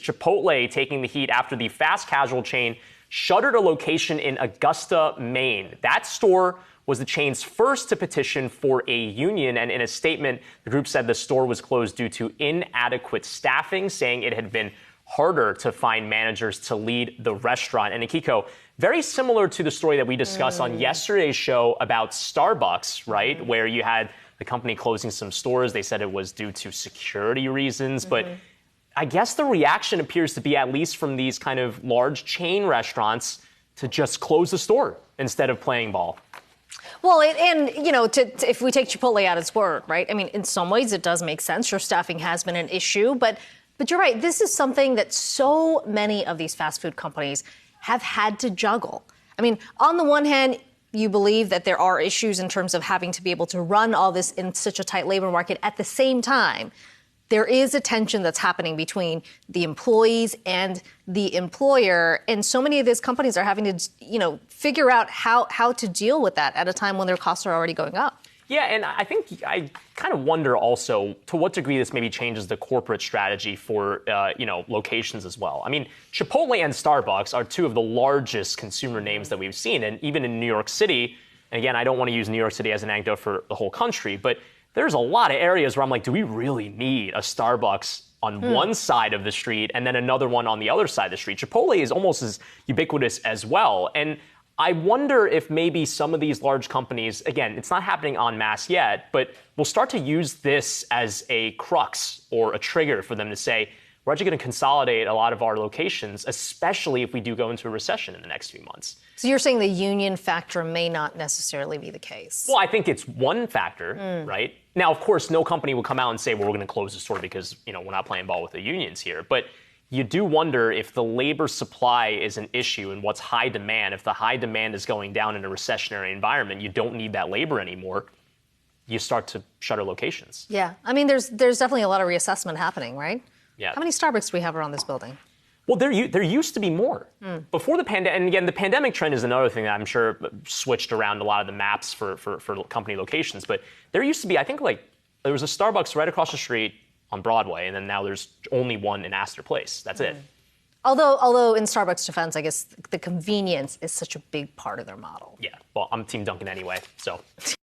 Chipotle taking the heat after the fast casual chain shuttered a location in Augusta, Maine. That store was the chain's first to petition for a union, and in a statement, the group said the store was closed due to inadequate staffing, saying it had been harder to find managers to lead the restaurant. And Akiko, very similar to the story that we discussed on yesterday's show about Starbucks, right, where you had the company closing some stores. They said it was due to security reasons, but I guess the reaction appears to be, at least from these kind of large chain restaurants, to just close the store instead of playing ball. Well, if we take Chipotle at its word, right? I mean, in some ways it does make sense. Sure, staffing has been an issue, but you're right. This is something that so many of these fast food companies have had to juggle. I mean, on the one hand, you believe that there are issues in terms of having to be able to run all this in such a tight labor market. At the same time, there is a tension that's happening between the employees and the employer. And so many of these companies are having to, figure out how to deal with that at a time when their costs are already going up. Yeah, and I think I kind of wonder also to what degree this maybe changes the corporate strategy for, locations as well. I mean, Chipotle and Starbucks are two of the largest consumer names that we've seen. And even in New York City, and again, I don't want to use New York City as an anecdote for the whole country, but there's a lot of areas where I'm like, do we really need a Starbucks on one side of the street and then another one on the other side of the street? Chipotle is almost as ubiquitous as well. And I wonder if maybe some of these large companies, again, it's not happening en masse yet, but will start to use this as a crux or a trigger for them to say, we're actually going to consolidate a lot of our locations, especially if we do go into a recession in the next few months. So you're saying the union factor may not necessarily be the case? Well, I think it's one factor, right? Now, of course, no company will come out and say, well, we're going to close the store because, we're not playing ball with the unions here. But you do wonder if the labor supply is an issue and what's high demand. If the high demand is going down in a recessionary environment, you don't need that labor anymore. You start to shutter locations. Yeah. I mean, there's definitely a lot of reassessment happening, right? Yeah. How many Starbucks do we have around this building? Well, there used to be more. Before the pandemic, and again, the pandemic trend is another thing that I'm sure switched around a lot of the maps for company locations. But there used to be, I think, there was a Starbucks right across the street on Broadway, and then now there's only one in Astor Place. That's it. Although in Starbucks' defense, I guess the convenience is such a big part of their model. Yeah, well, I'm Team Duncan anyway, so.